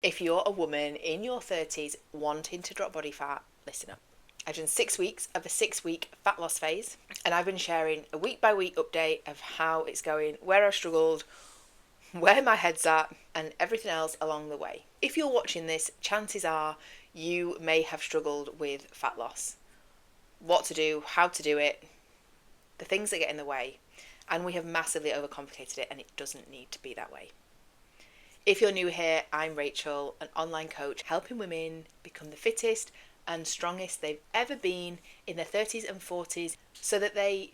If you're a woman in your 30s wanting to drop body fat, listen up. I've done 6 weeks of a 6 week fat loss phase, and I've been sharing a week by week update of how it's going, where I've struggled, where my head's at, and everything else along the way. If you're watching this, chances are you may have struggled with fat loss. What to do, how to do it, the things that get in the way, and we have massively overcomplicated it, and it doesn't need to be that way. If you're new here, I'm Rachel, an online coach helping women become the fittest and strongest they've ever been in their 30s and 40s so that they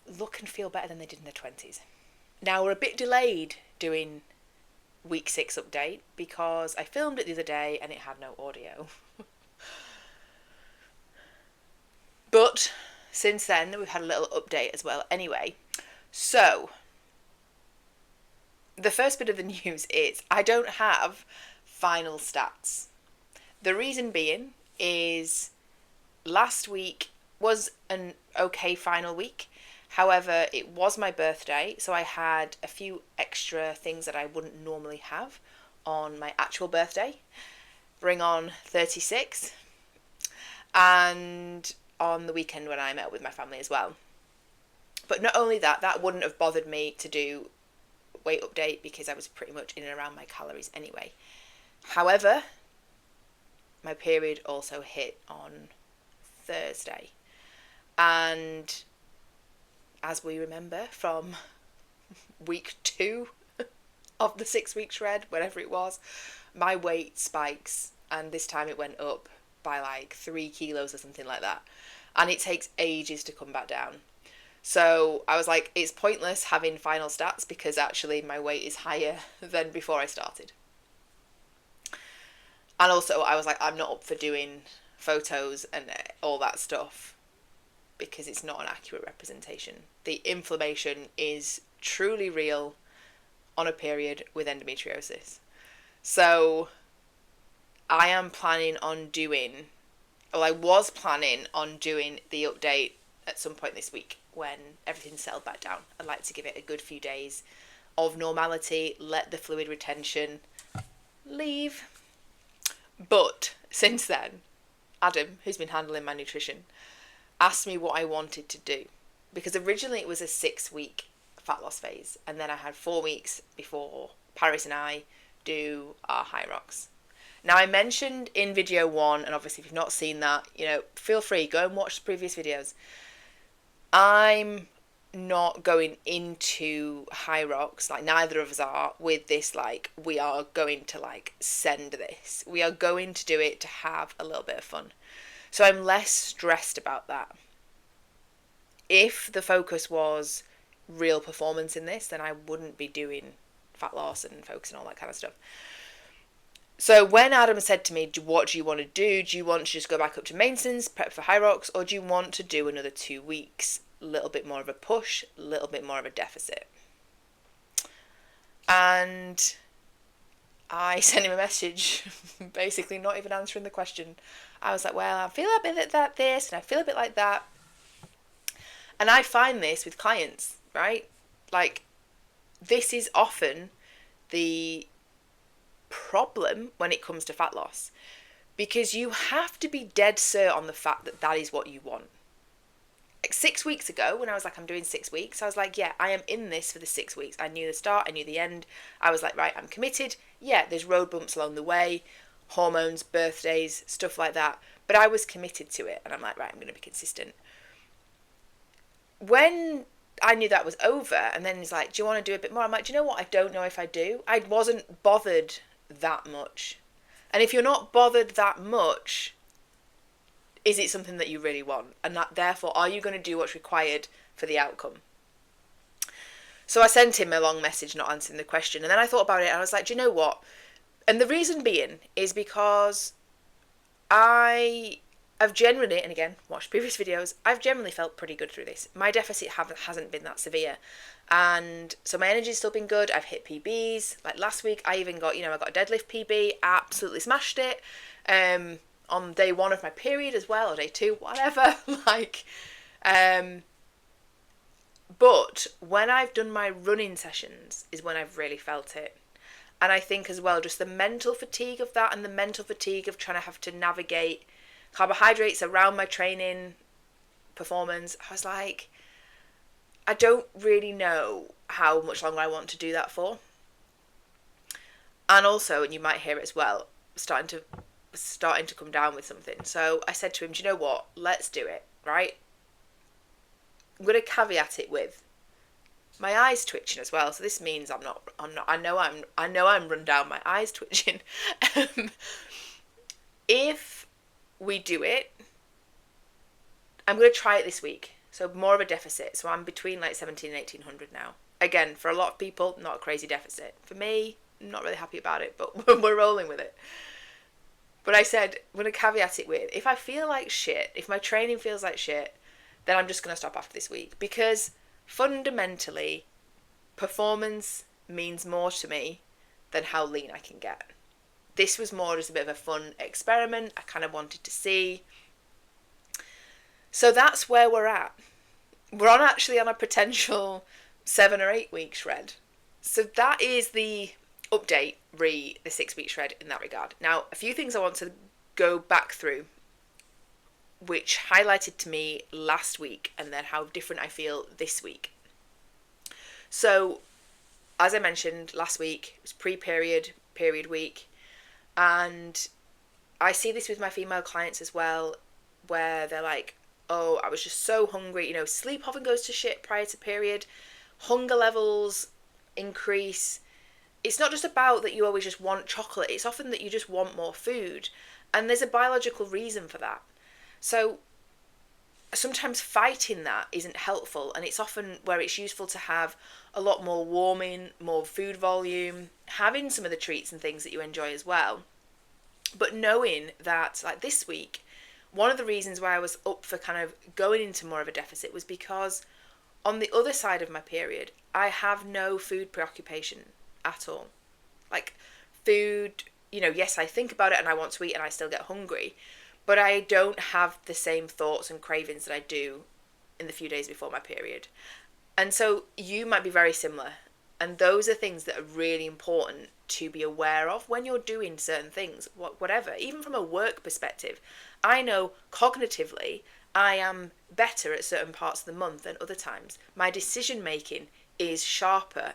look and feel better than they did in their 20s. Now, we're a bit delayed doing week 6 update because I filmed it the other day and it had no audio. But since then, we've had a little update as well anyway. So, the first bit of the news is I don't have final stats. The reason being is last week was an okay final week. However, it was my birthday, so I had a few extra things that I wouldn't normally have on my actual birthday. Bring on 36. And on the weekend when I met with my family as well. But not only that, that wouldn't have bothered me to do weight update because I was pretty much in and around my calories anyway. However, my period also hit on Thursday. And as we remember from week 2 of the 6 week shred, whatever it was, my weight spikes, and this time it went up by like 3 kilos or something like that. And it takes ages to come back down. So I was like, it's pointless having final stats because actually my weight is higher than before I started. And also I was like, I'm not up for doing photos and all that stuff because it's not an accurate representation. The inflammation is truly real on a period with endometriosis. So I was planning on doing the update at some point this week when everything's settled back down. I'd like to give it a good few days of normality, let the fluid retention leave. But since then, Adam, who's been handling my nutrition, asked me what I wanted to do. Because originally it was a 6 week fat loss phase, and then I had 4 weeks before Paris and I do our high rocks. Now, I mentioned in video 1, and obviously if you've not seen that, feel free, go and watch the previous videos. I'm not going into high rocks, like neither of us are, with this, like, we are going to, like, send this. We are going to do it to have a little bit of fun. So I'm less stressed about that. If the focus was real performance in this, then I wouldn't be doing fat loss and focus and all that kind of stuff. So when Adam said to me, what do you want to do? Do you want to just go back up to maintenance, prep for high rocks, or do you want to do another 2 weeks? A little bit more of a push, a little bit more of a deficit. And I sent him a message, basically not even answering the question. I was like, well, I feel a bit like this, and I feel a bit like that. And I find this with clients, right? Like, this is often the problem when it comes to fat loss, because you have to be dead cert on the fact that that is what you want. Like 6 weeks ago, when I was like, I'm doing 6 weeks, I was like, yeah, I am in this for the 6 weeks. I knew the start, I knew the end. I was like, right, I'm committed. Yeah, there's road bumps along the way, hormones, birthdays, stuff like that, but I was committed to it, and I'm like, right, I'm going to be consistent. When I knew that was over, and then he's like, do you want to do a bit more? I'm like, do you know what? I don't know if I do. I wasn't bothered that much. And if you're not bothered that much, is it something that you really want? And that, therefore, are you going to do what's required for the outcome? So I sent him a long message not answering the question. And then I thought about it and I was like, do you know what? And the reason being is because I've generally, and again, watch previous videos, I've generally felt pretty good through this. My deficit hasn't been that severe. And so my energy's still been good. I've hit PBs. Like last week, I even got, I got a deadlift PB, absolutely smashed it. On day 1 of my period as well, or day 2, whatever. But when I've done my running sessions is when I've really felt it. And I think as well, just the mental fatigue of that, and the mental fatigue of trying to have to navigate carbohydrates around my training performance. I was like, I don't really know how much longer I want to do that for. And also, and you might hear it as well, starting to come down with something. So I said to him, do you know what? Let's do it, right? I'm going to caveat it with my eyes twitching as well. So this means I'm not. I know I'm run down. My eyes twitching. If we do it, I'm going to try it this week. So more of a deficit. So I'm between like 17 and 1800 now. Again, for a lot of people, not a crazy deficit. For me, I'm not really happy about it, but we're rolling with it. But I said, I'm going to caveat it with, if I feel like shit, if my training feels like shit, then I'm just going to stop after this week. Because fundamentally, performance means more to me than how lean I can get. This was more just a bit of a fun experiment. I kind of wanted to see. So that's where we're at. We're actually on a potential 7 or 8 week shred. So that is the update the 6 week shred in that regard. Now, a few things I want to go back through which highlighted to me last week, and then how different I feel this week. So, as I mentioned last week, it was period week, and I see this with my female clients as well, where they're like, oh, I was just so hungry, sleep often goes to shit prior to period, hunger levels increase. It's not just about that you always just want chocolate, it's often that you just want more food, and there's a biological reason for that. So sometimes fighting that isn't helpful, and it's often where it's useful to have a lot more warming, more food volume, having some of the treats and things that you enjoy as well. But knowing that, like this week, one of the reasons why I was up for kind of going into more of a deficit was because on the other side of my period, I have no food preoccupation at all. Like food, yes, I think about it and I want to eat and I still get hungry, but I don't have the same thoughts and cravings that I do in the few days before my period. And so you might be very similar. And those are things that are really important to be aware of when you're doing certain things, whatever, even from a work perspective. I know cognitively I am better at certain parts of the month than other times. My decision making is sharper,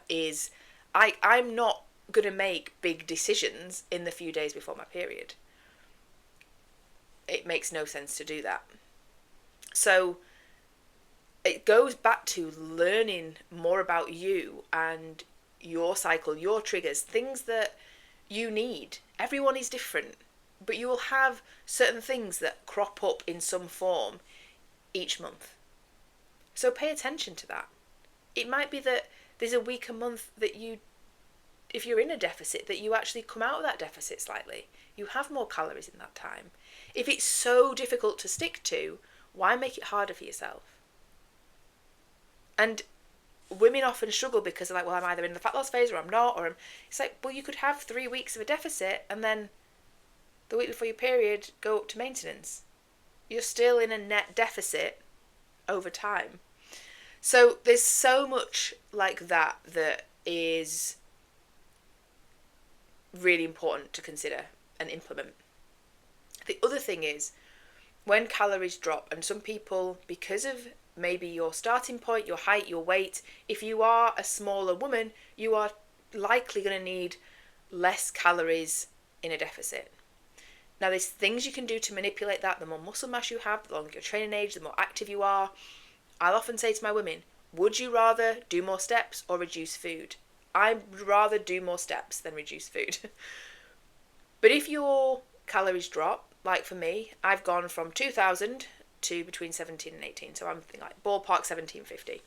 I'm not going to make big decisions in the few days before my period. It makes no sense to do that. So it goes back to learning more about you and your cycle, your triggers, things that you need. Everyone is different, but you will have certain things that crop up in some form each month. So pay attention to that. It might be that there's a week a month that if you're in a deficit, that you actually come out of that deficit slightly. You have more calories in that time. If it's so difficult to stick to, why make it harder for yourself? And women often struggle because they're like, well, I'm either in the fat loss phase or I'm not. It's like, well, you could have 3 weeks of a deficit and then the week before your period go up to maintenance. You're still in a net deficit over time. So there's so much like that is really important to consider and implement. The other thing is, when calories drop, and some people, because of maybe your starting point, your height, your weight, if you are a smaller woman, you are likely going to need less calories in a deficit. Now, there's things you can do to manipulate that. The more muscle mass you have, the longer your training age, the more active you are. I'll often say to my women, would you rather do more steps or reduce food? I'd rather do more steps than reduce food. But if your calories drop, like for me, I've gone from 2,000 to between 17 and 18. So I'm thinking like ballpark 1750.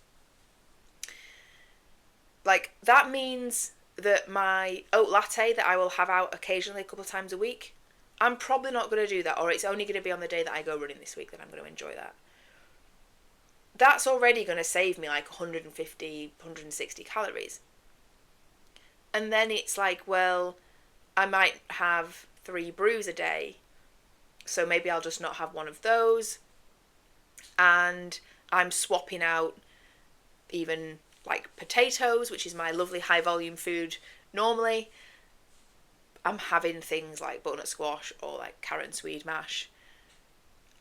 Like that means that my oat latte that I will have out occasionally a couple of times a week, I'm probably not going to do that, or it's only going to be on the day that I go running this week that I'm going to enjoy that. That's already going to save me like 150, 160 calories. And then it's like, well, I might have 3 brews a day, so maybe I'll just not have one of those. And I'm swapping out even like potatoes, which is my lovely high volume food normally, I'm having things like butternut squash or like carrot and swede mash,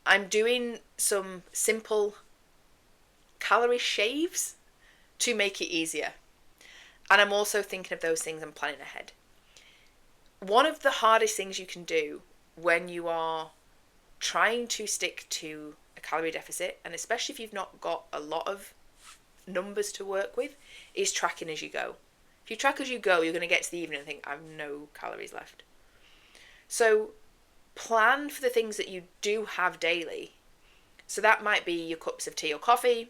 I'm doing some simple calorie shaves to make it easier. And I'm also thinking of those things and planning ahead. One of the hardest things you can do when you are trying to stick to a calorie deficit, and especially if you've not got a lot of numbers to work with, is tracking as you go. If you track as you go, you're going to get to the evening and think, I have no calories left. So plan for the things that you do have daily. So that might be your cups of tea or coffee.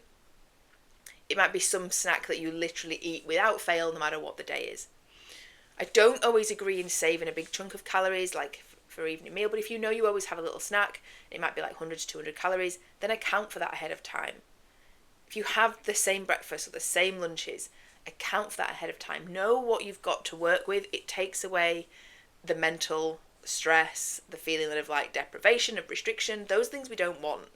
It might be some snack that you literally eat without fail, no matter what the day is. I don't always agree in saving a big chunk of calories, like for evening meal, but if you know you always have a little snack, it might be like 100 to 200 calories, then account for that ahead of time. If you have the same breakfast or the same lunches, account for that ahead of time. Know what you've got to work with. It takes away the mental stress, the feeling of like deprivation, of restriction, those things we don't want.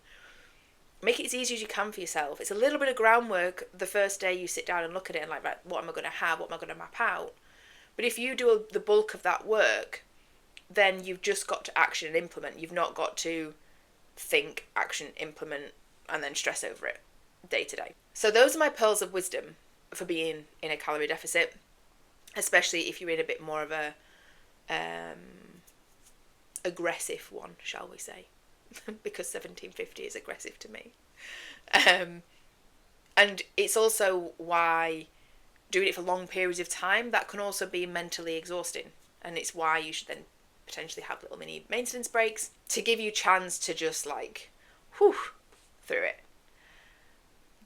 Make it as easy as you can for yourself. It's a little bit of groundwork the first day you sit down and look at it and like, right, what am I going to have? What am I going to map out? But if you do the bulk of that work, then you've just got to action and implement. You've not got to think, action, implement, and then stress over it day to day. So those are my pearls of wisdom for being in a calorie deficit, especially if you're in a bit more of a aggressive one, shall we say, because 1750 is aggressive to me. And it's also why doing it for long periods of time, that can also be mentally exhausting. And it's why you should then potentially have little mini maintenance breaks to give you a chance to just like, through it.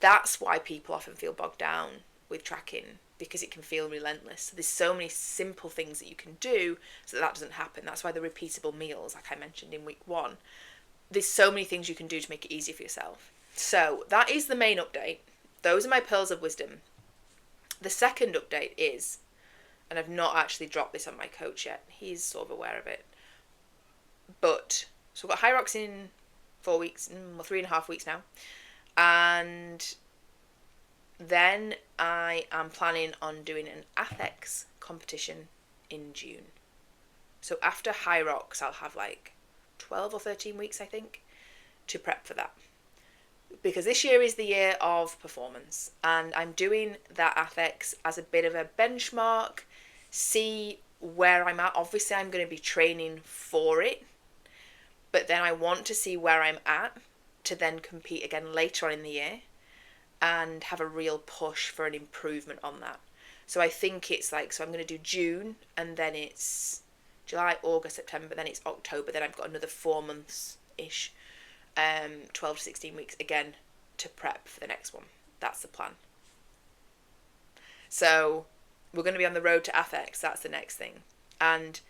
That's why people often feel bogged down with tracking, because it can feel relentless. So there's so many simple things that you can do so that doesn't happen. That's why the repeatable meals, like I mentioned in week 1, there's so many things you can do to make it easy for yourself. So that is the main update. Those are my pearls of wisdom. The second update is, and I've not actually dropped this on my coach yet, he's sort of aware of it, but so we've got High Rocks in 4 weeks, 3.5 weeks now, and then I am planning on doing an Athex competition in June. So after High Rocks, I'll have like 12 or 13 weeks, I think, to prep for that. Because this year is the year of performance, and I'm doing that Athex as a bit of a benchmark, see where I'm at. Obviously, I'm going to be training for it, but then I want to see where I'm at to then compete again later on in the year and have a real push for an improvement on that. So I think it's like, so I'm going to do June, and then it's July, August, September, then it's October, then I've got another 4 months-ish, 12 to 16 weeks again to prep for the next one. That's the plan. So we're going to be on the road to Athex. That's the next thing. And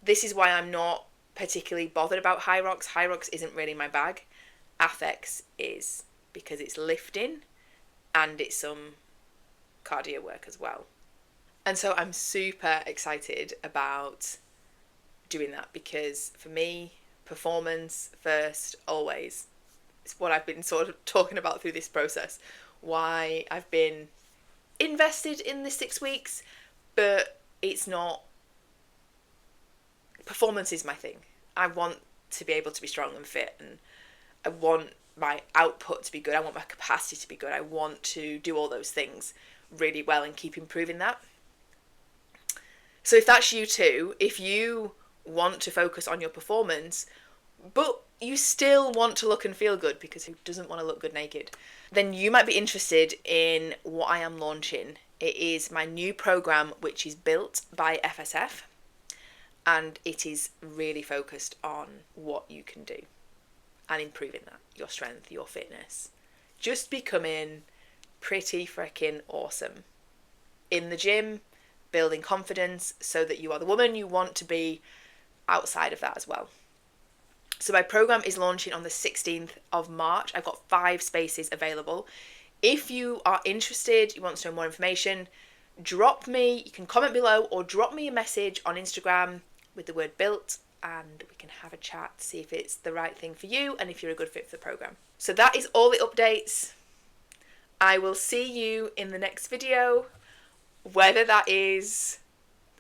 this is why I'm not particularly bothered about High Rocks. High Rocks isn't really my bag. Athex is, because it's lifting and it's some cardio work as well. And so I'm super excited about doing that, because for me, performance first, always. It's what I've been sort of talking about through this process. Why I've been invested in the 6 weeks, but it's not. Performance is my thing. I want to be able to be strong and fit, and I want my output to be good. I want my capacity to be good. I want to do all those things really well and keep improving that. So if that's you too, if you want to focus on your performance, but you still want to look and feel good, because who doesn't want to look good naked, then you might be interested in what I am launching. It is my new program, which is built by FSF, and it is really focused on what you can do and improving that, your strength, your fitness, just becoming pretty freaking awesome in the gym, building confidence so that you are the woman you want to be outside of that as well. So my program is launching on the 16th of March. I've got 5 spaces available. If you are interested, you want to know more information, drop me, you can comment below or drop me a message on Instagram with the word built, and we can have a chat, see if it's the right thing for you and if you're a good fit for the program. So that is all the updates. I will see you in the next video, whether that is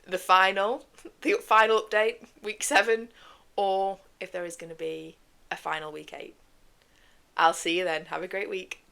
the final update, week 7, or if there is going to be a final week 8. I'll see you then. Have a great week.